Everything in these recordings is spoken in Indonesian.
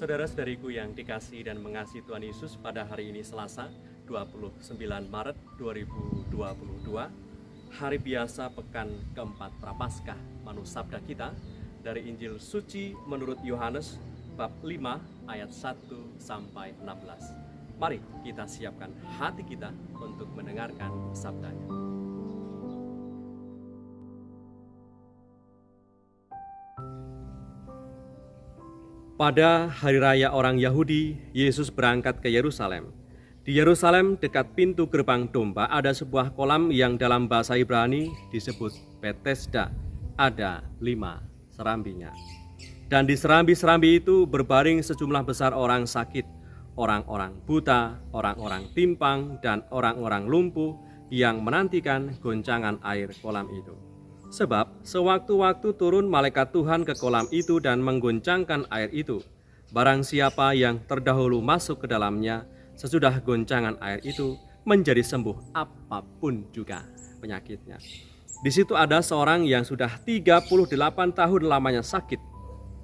Saudara-saudariku yang dikasihi dan mengasihi Tuhan Yesus, pada hari ini Selasa 29 Maret 2022, hari biasa pekan keempat Prapaskah. Manusabda kita dari Injil Suci menurut Yohanes bab 5 ayat 1 sampai 16. Mari kita siapkan hati kita untuk mendengarkan sabdanya. Pada hari raya orang Yahudi, Yesus berangkat ke Yerusalem. Di Yerusalem, dekat pintu gerbang domba, ada sebuah kolam yang dalam bahasa Ibrani disebut Betesda. Ada 5 serambinya. Dan di serambi-serambi itu berbaring sejumlah besar orang sakit, orang-orang buta, orang-orang timpang, dan orang-orang lumpuh yang menantikan goncangan air kolam itu. Sebab sewaktu-waktu turun malaikat Tuhan ke kolam itu dan menggoncangkan air itu. Barang siapa yang terdahulu masuk ke dalamnya, sesudah goncangan air itu menjadi sembuh apapun juga penyakitnya. Di situ ada seorang yang sudah 38 tahun lamanya sakit.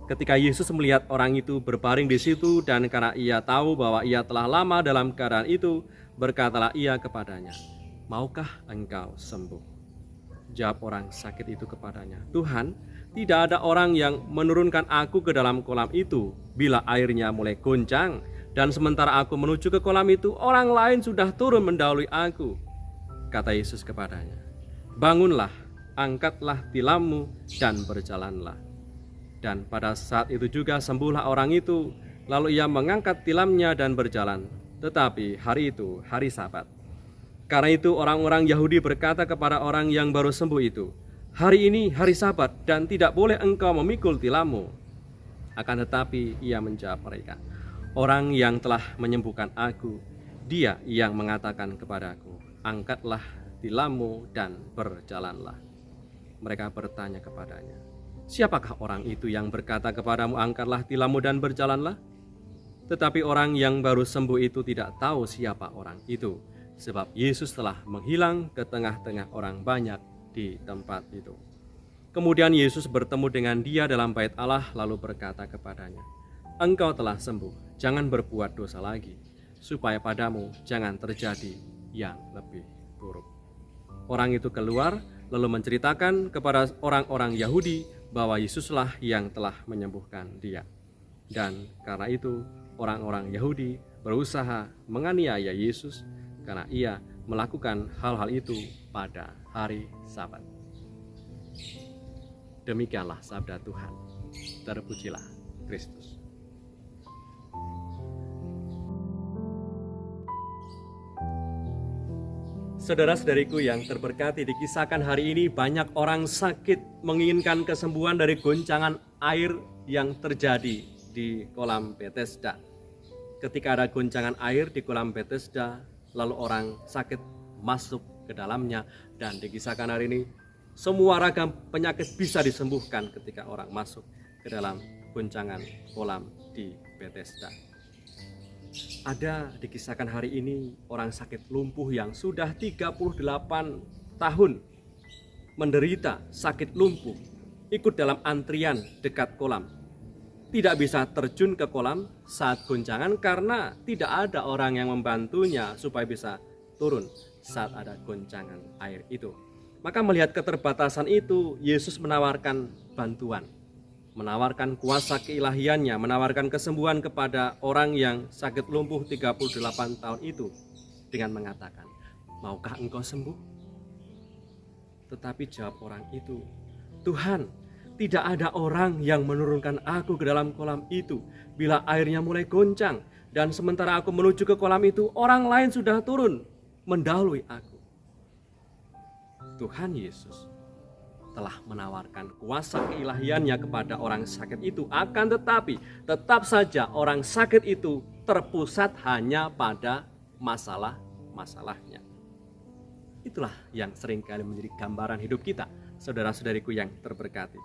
Ketika Yesus melihat orang itu berbaring di situ dan karena ia tahu bahwa ia telah lama dalam keadaan itu, berkatalah ia kepadanya, "Maukah engkau sembuh?" Jawab orang sakit itu kepadanya, "Tuhan, tidak ada orang yang menurunkan aku ke dalam kolam itu bila airnya mulai goncang, dan sementara aku menuju ke kolam itu, orang lain sudah turun mendahului aku." Kata Yesus kepadanya, "Bangunlah, angkatlah tilammu dan berjalanlah." Dan pada saat itu juga sembuhlah orang itu, lalu ia mengangkat tilamnya dan berjalan. Tetapi hari itu hari Sabat. Karena itu orang-orang Yahudi berkata kepada orang yang baru sembuh itu, "Hari ini hari Sabat dan tidak boleh engkau memikul tilammu." Akan tetapi ia menjawab mereka, "Orang yang telah menyembuhkan aku, dia yang mengatakan kepadaku, angkatlah tilammu dan berjalanlah." Mereka bertanya kepadanya, "Siapakah orang itu yang berkata kepadamu, angkatlah tilammu dan berjalanlah?" Tetapi orang yang baru sembuh itu tidak tahu siapa orang itu, sebab Yesus telah menghilang ke tengah-tengah orang banyak di tempat itu. Kemudian Yesus bertemu dengan dia dalam bait Allah lalu berkata kepadanya, "Engkau telah sembuh, jangan berbuat dosa lagi, supaya padamu jangan terjadi yang lebih buruk." Orang itu keluar lalu menceritakan kepada orang-orang Yahudi bahwa Yesuslah yang telah menyembuhkan dia. Dan karena itu orang-orang Yahudi berusaha menganiaya Yesus karena ia melakukan hal-hal itu pada hari Sabat. Demikianlah sabda Tuhan. Terpujilah Kristus. Saudara-saudariku yang terberkati, dikisahkan hari ini banyak orang sakit menginginkan kesembuhan dari goncangan air yang terjadi di kolam Betesda. Ketika ada goncangan air di kolam Betesda, lalu orang sakit masuk ke dalamnya, dan dikisahkan hari ini semua ragam penyakit bisa disembuhkan ketika orang masuk ke dalam goncangan kolam di Betesda. Ada dikisahkan hari ini orang sakit lumpuh yang sudah 38 tahun menderita sakit lumpuh, ikut dalam antrian dekat kolam. Tidak bisa terjun ke kolam saat goncangan karena tidak ada orang yang membantunya supaya bisa turun saat ada goncangan air itu. Maka melihat keterbatasan itu, Yesus menawarkan bantuan, menawarkan kuasa keilahiannya, menawarkan kesembuhan kepada orang yang sakit lumpuh 38 tahun itu dengan mengatakan, "Maukah engkau sembuh?" Tetapi jawab orang itu, "Tuhan, tidak ada orang yang menurunkan aku ke dalam kolam itu bila airnya mulai goncang, dan sementara aku menuju ke kolam itu, orang lain sudah turun mendahului aku." Tuhan Yesus telah menawarkan kuasa keilahiannya kepada orang sakit itu, akan tetapi tetap saja orang sakit itu terpusat hanya pada masalah-masalahnya. Itulah yang seringkali menjadi gambaran hidup kita, saudara-saudariku yang terberkati,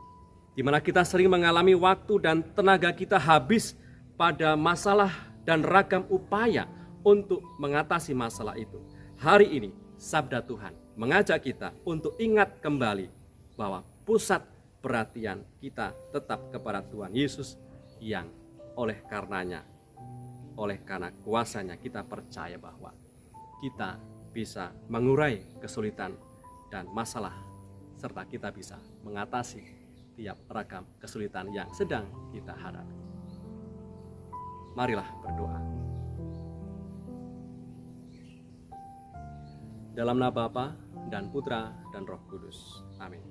di mana kita sering mengalami waktu dan tenaga kita habis pada masalah dan ragam upaya untuk mengatasi masalah itu. Hari ini sabda Tuhan mengajak kita untuk ingat kembali bahwa pusat perhatian kita tetap kepada Tuhan Yesus yang oleh karenanya, oleh karena kuasanya kita percaya bahwa kita bisa mengurai kesulitan dan masalah, serta kita bisa mengatasi tiap ragam kesulitan yang sedang kita hadapi. Marilah berdoa. Dalam nama Bapa dan Putra dan Roh Kudus. Amin.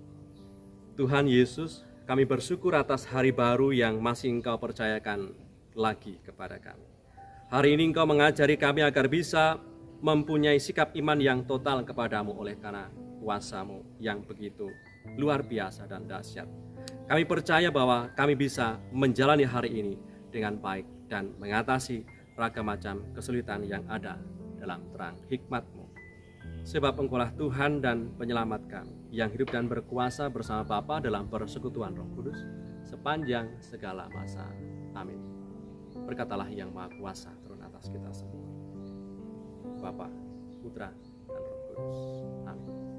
Tuhan Yesus, kami bersyukur atas hari baru yang masih Engkau percayakan lagi kepada kami. Hari ini Engkau mengajari kami agar bisa mempunyai sikap iman yang total kepadamu oleh karena kuasa-Mu yang begitu luar biasa dan dahsyat. Kami percaya bahwa kami bisa menjalani hari ini dengan baik dan mengatasi ragam macam kesulitan yang ada dalam terang hikmat-Mu. Sebab Engkaulah Tuhan dan penyelamat kami, yang hidup dan berkuasa bersama Bapa dalam persekutuan Roh Kudus sepanjang segala masa. Amin. Berkatalah yang Maha Kuasa turun atas kita semua. Bapa, Putra, dan Roh Kudus. Amin.